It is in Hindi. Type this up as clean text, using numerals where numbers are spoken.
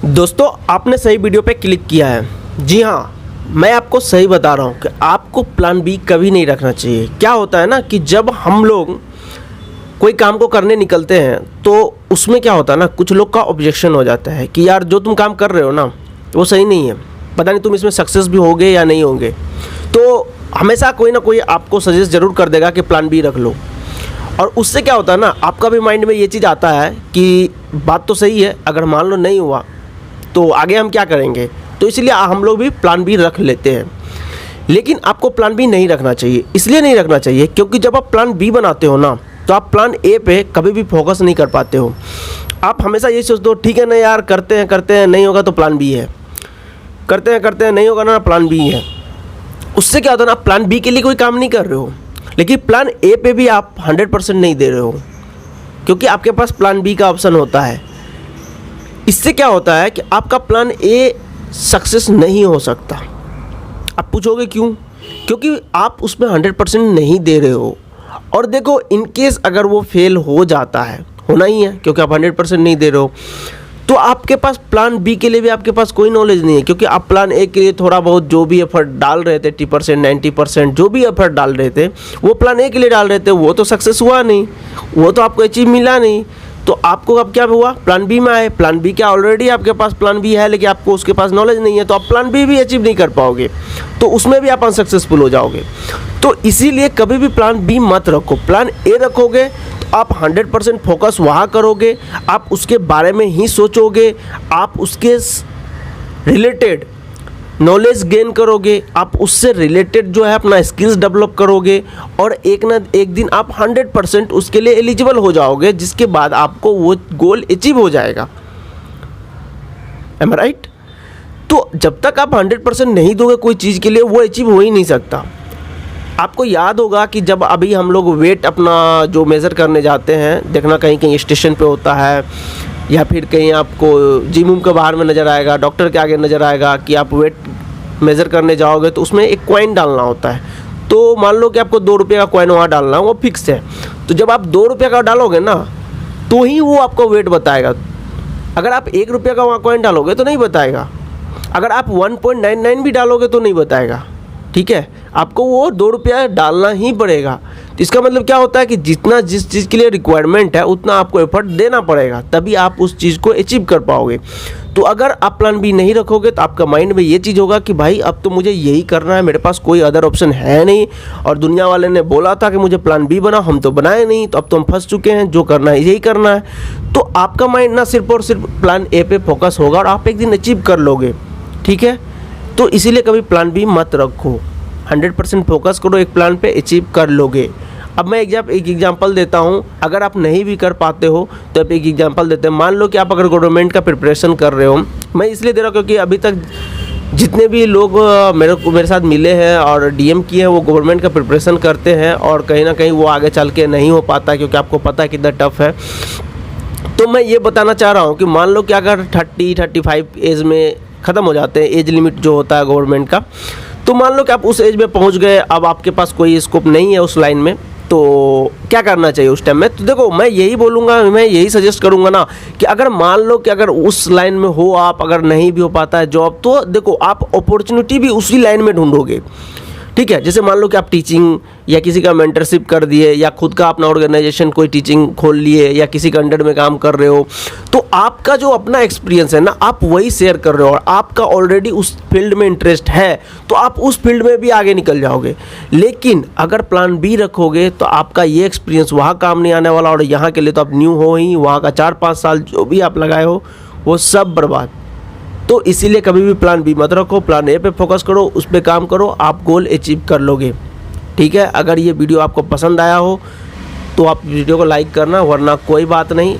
दोस्तों, आपने सही वीडियो पे क्लिक किया है। जी हाँ, मैं आपको सही बता रहा हूँ कि आपको प्लान बी कभी नहीं रखना चाहिए। क्या होता है ना कि जब हम लोग कोई काम को करने निकलते हैं तो उसमें क्या होता है ना, कुछ लोग का ऑब्जेक्शन हो जाता है कि यार जो तुम काम कर रहे हो ना वो सही नहीं है, पता नहीं तुम इसमें सक्सेस भी होगे या नहीं होगे। तो हमेशा कोई ना कोई आपको सजेस्ट ज़रूर कर देगा कि प्लान बी रख लो। और उससे क्या होता है ना, आपका भी माइंड में ये चीज़ आता है कि बात तो सही है, अगर मान लो नहीं हुआ तो आगे हम क्या करेंगे। तो इसलिए हम लोग भी प्लान बी रख लेते हैं। लेकिन आपको प्लान बी नहीं रखना चाहिए। इसलिए नहीं रखना चाहिए क्योंकि जब आप प्लान बी बनाते हो ना तो आप प्लान ए पे कभी भी फोकस नहीं कर पाते हो। आप हमेशा ये सोचते हो ठीक है ना यार, करते हैं नहीं होगा तो प्लान बी है, करते हैं नहीं होगा ना, प्लान बी है। उससे क्या होता है ना, आप प्लान बी के लिए कोई काम नहीं कर रहे हो, लेकिन प्लान ए पे भी आप 100% नहीं दे रहे हो क्योंकि आपके पास प्लान बी का ऑप्शन होता है। इससे क्या होता है कि आपका प्लान ए सक्सेस नहीं हो सकता। आप पूछोगे क्यों? क्योंकि आप उसमें 100% नहीं दे रहे हो। और देखो, इन केस अगर वो फेल हो जाता है, होना ही है क्योंकि आप 100% नहीं दे रहे हो, तो आपके पास प्लान बी के लिए भी आपके पास कोई नॉलेज नहीं है। क्योंकि आप प्लान ए के लिए थोड़ा बहुत जो भी एफर्ट डाल रहे थे, 80% 90% जो भी एफर्ट डाल रहे थे वो प्लान ए के लिए डाल रहे थे, वो तो सक्सेस हुआ नहीं, वो तो आपको अचीव मिला नहीं। तो आपको अब क्या हुआ, प्लान बी में आए। प्लान बी क्या, ऑलरेडी आपके पास प्लान बी है लेकिन आपको उसके पास नॉलेज नहीं है, तो आप प्लान बी भी अचीव नहीं कर पाओगे, तो उसमें भी आप अनसक्सेसफुल हो जाओगे। तो इसीलिए कभी भी प्लान बी मत रखो। प्लान ए रखोगे तो आप 100% फोकस वहाँ करोगे, आप उसके बारे में ही सोचोगे, आप उसके रिलेटेड नॉलेज गेन करोगे, आप उससे रिलेटेड जो है अपना स्किल्स डेवलप करोगे और एक ना एक दिन आप 100% उसके लिए एलिजिबल हो जाओगे, जिसके बाद आपको वो गोल अचीव हो जाएगा। एम आई राइट? तो जब तक आप 100% नहीं दोगे कोई चीज़ के लिए, वो अचीव हो ही नहीं सकता। आपको याद होगा कि जब अभी हम लोग वेट अपना जो मेज़र करने जाते हैं, देखना कहीं कहीं स्टेशन पे होता है या फिर कहीं आपको जिम के बाहर में नज़र आएगा, डॉक्टर के आगे नज़र आएगा कि आप वेट मेज़र करने जाओगे तो उसमें एक कॉइन डालना होता है। तो मान लो कि आपको 2 रुपये का कॉइन वहाँ डालना है, वो फिक्स है। तो जब आप 2 रुपये का डालोगे ना तो ही वो आपको वेट बताएगा। अगर आप 1 रुपये का वहाँ कॉइन डालोगे तो नहीं बताएगा, अगर आप 1.99 भी डालोगे तो नहीं बताएगा। ठीक है, आपको वो 2 रुपया डालना ही पड़ेगा। तो इसका मतलब क्या होता है कि जितना जिस चीज़ के लिए रिक्वायरमेंट है उतना आपको एफर्ट देना पड़ेगा, तभी आप उस चीज़ को अचीव कर पाओगे। तो अगर आप प्लान बी नहीं रखोगे तो आपका माइंड में ये चीज़ होगा कि भाई अब तो मुझे यही करना है, मेरे पास कोई अदर ऑप्शन है नहीं, और दुनिया वाले ने बोला था कि मुझे प्लान बी बना, हम तो बनाए नहीं, तो अब तो हम फंस चुके हैं, जो करना है यही करना है। तो आपका माइंड ना सिर्फ और सिर्फ प्लान ए पे फोकस होगा और आप एक दिन अचीव कर लोगे। ठीक है, तो इसीलिए कभी प्लान बी मत रखो, 100% फोकस करो, एक प्लान पे अचीव कर लोगे। अब मैं एक एग्जांपल देता हूँ, अगर आप नहीं भी कर पाते हो तो आप एक एग्जांपल देते हैं। मान लो कि आप अगर गवर्नमेंट का प्रिपरेशन कर रहे हो, मैं इसलिए दे रहा हूँ क्योंकि अभी तक जितने भी लोग मेरे साथ मिले हैं और डीएम किए हैं वो गवर्नमेंट का प्रिपरेशन करते हैं और कहीं ना कहीं वो आगे चल के नहीं हो पाता क्योंकि आपको पता है कितना टफ है। तो मैं ये बताना चाह रहा हूँ कि मान लो कि अगर 30-35 एज में ख़त्म हो जाते हैं, एज लिमिट जो होता है गवर्नमेंट का, तो मान लो कि आप उस एज में पहुंच गए, अब आपके पास कोई स्कोप नहीं है उस लाइन में, तो क्या करना चाहिए उस टाइम में? तो देखो, मैं यही बोलूँगा, मैं यही सजेस्ट करूँगा ना कि अगर मान लो कि अगर उस लाइन में हो आप, अगर नहीं भी हो पाता है जॉब, तो देखो आप अपॉर्चुनिटी भी उसी लाइन में ढूंढोगे। ठीक है, जैसे मान लो कि आप टीचिंग या किसी का मेंटरशिप कर दिए या खुद का अपना ऑर्गेनाइजेशन कोई टीचिंग खोल लिए या किसी के अंडर में काम कर रहे हो, तो आपका जो अपना एक्सपीरियंस है ना आप वही शेयर कर रहे हो और आपका ऑलरेडी उस फील्ड में इंटरेस्ट है, तो आप उस फील्ड में भी आगे निकल जाओगे। लेकिन अगर प्लान बी रखोगे तो आपका ये एक्सपीरियंस वहाँ काम नहीं आने वाला और यहाँ के लिए तो आप न्यू हो ही, वहाँ का 4-5 साल जो भी आप लगाए हो वो सब बर्बाद। तो इसीलिए कभी भी प्लान बी मत रखो, प्लान ए पे फोकस करो, उस पर काम करो, आप गोल अचीव कर लोगे। ठीक है, अगर ये वीडियो आपको पसंद आया हो तो आप वीडियो को लाइक करना, वरना कोई बात नहीं।